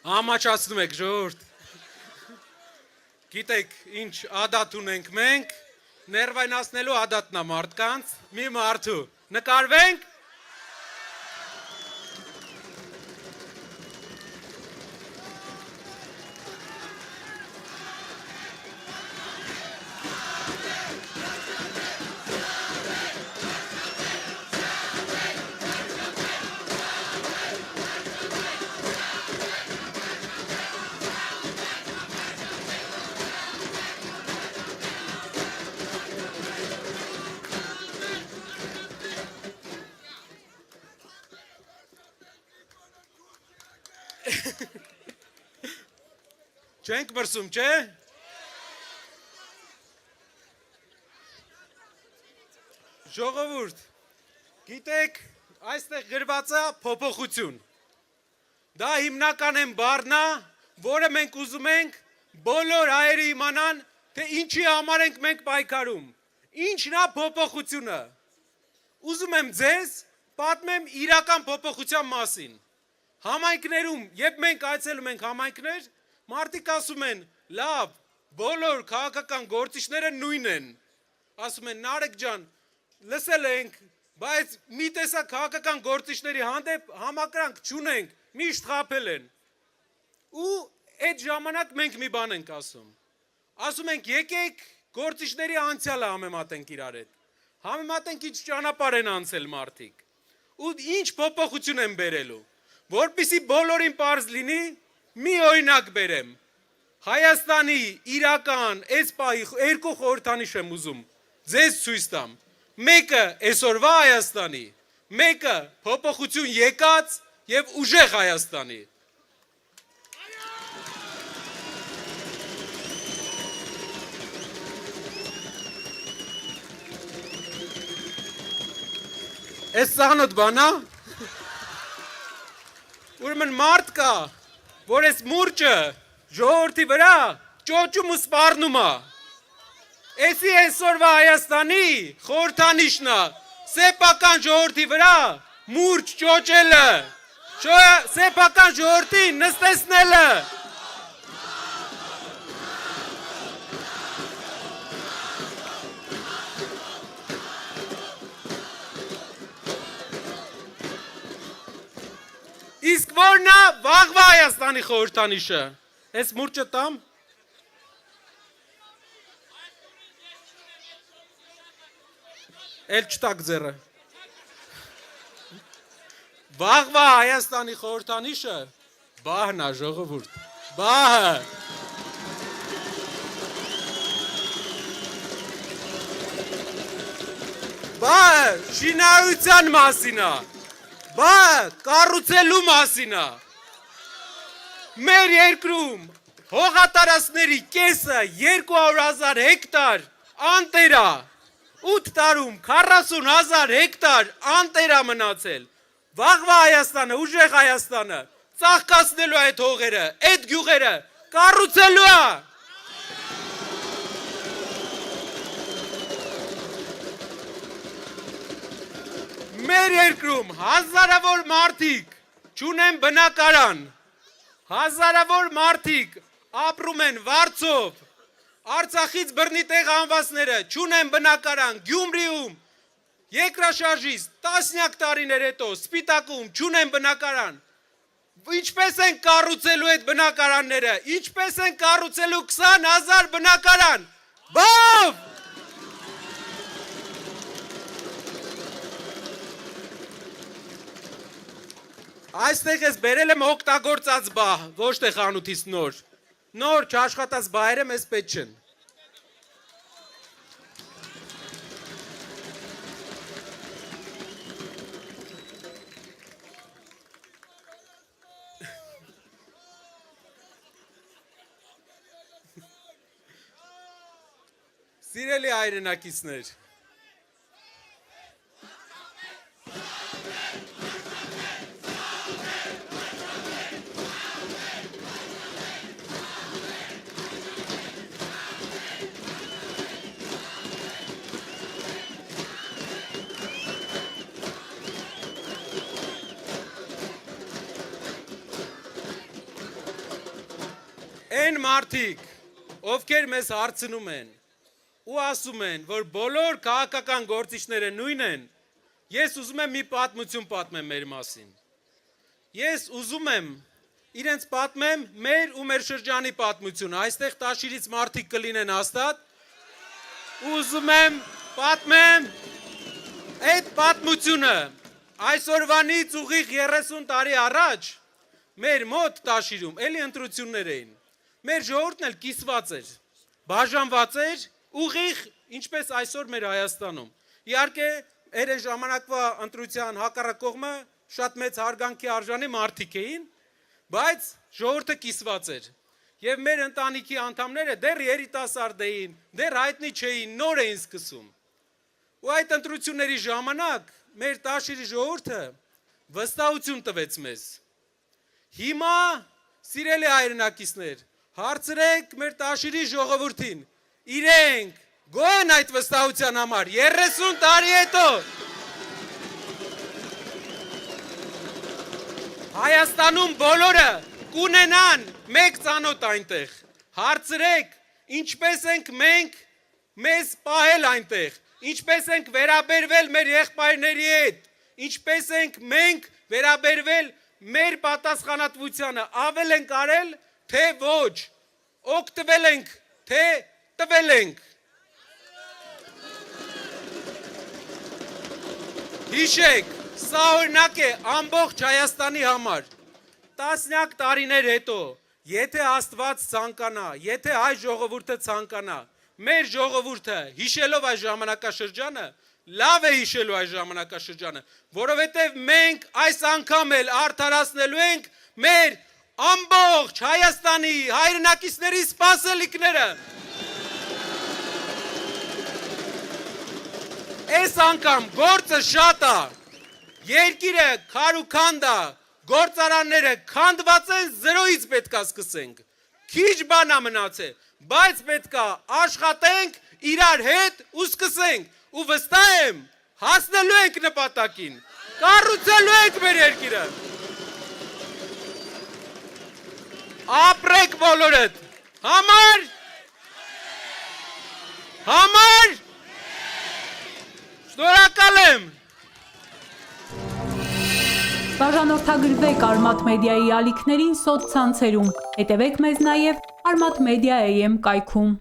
Ամաչացնում եք ժողովուրդ։ Գիտեք, ինչ ադատ ունենք մենք, ներվայնացնելու ադատն է մարդկանց, մի մարդու։ Նկարվենք։ Չենք մրսում, չէ։ Ժողովուրդ, գիտեք, այստեղ գրված է փոփոխություն։ Դա հիմնական բառն է, որը մենք ուզում ենք բոլոր հայերը իմանան, թե ինչի համար ենք մենք պայքարում։ Ինչն է փոփոխությունը։ Ուզում եմ ձեզ պատմեմ իրական փոփոխության մասին։ Համայնքներում, երբ մենք այցելում ենք համայնքներ, մարդիկ ասում են, լավ, բոլոր քաղաքական գործիչները նույն են։ Ասում են, Նարեկ ջան, լսել ենք, բայց մի տեսակ քաղաքական գործիչների հանդեպ համակրանք չունենք, միշտ խաբել են։ Ու այդ ժամանակ մենք մի բան ենք ասում։ Ասում ենք, եկեք գործիչների անցյալը համեմատենք իրար հետ։ Համեմատենք ինչ ճանապարհ են անցել մարդիկ։ Ու ինչ փոփոխություն են բերելու։ Որպեսզի բոլորին պարզ լինի, մի օրինակ բերեմ։ Հայաստանի իրական այս պահի երկու խորհրդանիշ եմ ուզում ձեզ ցույց տամ։ Մեկը այսօրվա Հայաստանի, մեկը փոփոխություն եկած եւ ուժեղ Հայաստանի։ Այս սահնոտ բանա։ Ուրեմն մարդ կա, որ այս մուրճը ժողովրդի վրա ճոճում ու սպառնում է։ Էսի այսօրվա Հայաստանի խորհրդանիշն է, սեփական ժողովրդի վրա մուրճ ճոճելը, սեփական ժողովրդին նստեցնելը։ Իսկ որն է վաղվա Հայաստանի խորհրդանիշը։ Այս մուրճը տամ։ Էլ չտակ ձեռը։ Վաղվա Հայաստանի խորհրդանիշը բահն է, ժողովուրդ։ Բահը։ Բահը շինարարության մասին է։ Բա կառուցելու մասին է։ Մեր երկրում հողատարածքների կեսը 200,000 հեկտար անտեր է։ 8 տարում 40,000 հեկտար անտեր է մնացել։ Վաղվա Հայաստանը, ուժեղ Հայաստանը ծաղկացնելու է այդ հողերը, այդ գյուղերը կառուցելու է։ Մեր երկրում հազարավոր մարդիկ չունեն բնակարան, հազարավոր մարդիկ ապրում են վարձով, Արցախից բռնի տեղ անվածները չունեն բնակարան, Գյումրիում երկրաշարժից տասնյակ տարիներ հետո Սպիտակում չունեն բնակարան։ Ինչպես են կառուցելու այդ բնակարանները, ինչպես են կառուցելու 20,000 բնակարան։ Բավ! Այստեղ ես բերել եմ օգտագործած բահ, ոչ թե խանութից նոր։ Նոր չաշխատած բահերը մեզ պետք չեն։ Սիրելի հայրենակիցներ, Այն մարդիկ, ովքեր մեզ հարցնում են ու ասում են, որ բոլոր քաղաքական գործիչները նույն են, ես ուզում եմ մի պատմություն պատմեմ մեր մասին։ Ես ուզում եմ իրենց պատմեմ մեր ու մեր շրջանի պատմությունը, այստեղ Տաշիրից մարդիկ կլինեն հաստատ, ուզում եմ պատմեմ այդ պատմությունը, այսօրվանից ուղիղ 30 տարի առաջ, մեր մոտ Տաշիրում էլի ընտրություններ էին, մեր ժողովուրդն էլ կիսված էր, բաժանված էր, ուղիղ, ինչպես այսօր մեր Հայաստանում, իհարկե էր այն ժամանակվա ընտրության հակառակ կողմը շատ մեծ հարգանքի արժանի մարդիկ էին, բայց ժողովուրդը կիսված էր, և մեր ընտանիքի անդամները դեռ երիտասարդ էին, դեռ հայտնի չէին, նոր էին սկսում, ու այդ ընտրությունների ժամանակ մեր Տաշիրի ժողովուրդը վստահություն տվեց մեզ։ Հիմա, սիրելի հայրենակիցներ, հարցրեք մեր Տաշիրի ժողովրդին, իրենք գոհ են այդ վստահության համար 30 տարի հետո։ Հայաստանում բոլորը կունենան մեկ ծանոթ այնտեղ, հարցրեք, ինչպես ենք մենք մեզ պահել այնտեղ, ինչպես ենք վերաբերվել մեր եղբայրների հետ, ինչպես ենք մենք վերաբերվել մեր պատասխանատվությանը, ավել ենք արել, թե ոչ, օգտվել ենք, թե տվել ենք։ Հիշեք, սա օրինակ է ամբողջ Հայաստանի համար, տասնյակ տարիներ հետո, եթե Աստված ցանկանա, եթե հայ ժողովուրդը ցանկանա, մեր ժողովուրդը հիշելով այս ժամանակաշրջանը, լավ է հիշելու այս ժամանակաշրջանը, որովհետև մենք այս անգամ էլ արդարացնելու ենք մեր ամբողջ Հայաստանի հայրենակիցների սպասելիքները։ Այս անգամ գործը շատ է, երկիրը քար ու քանդ է, գործարանները քանդված են, զրոյից պետք է սկսենք, քիչ բան է մնացել, բայց պետք է աշխատենք իրար հետ ու սկսենք, ու վստահ եմ, հասնելու ենք նպատակին, կառուցելու ենք մեր երկիրը։ Ապրեք բոլորդ, համար, շնորհակալ եմ։ Բաժանորդագրվեք Արմաթ մեդիայի ալիքներին սոցցանցերում, հետևեք մեզ նաև Արմաթ Մեդիա AM կայքում։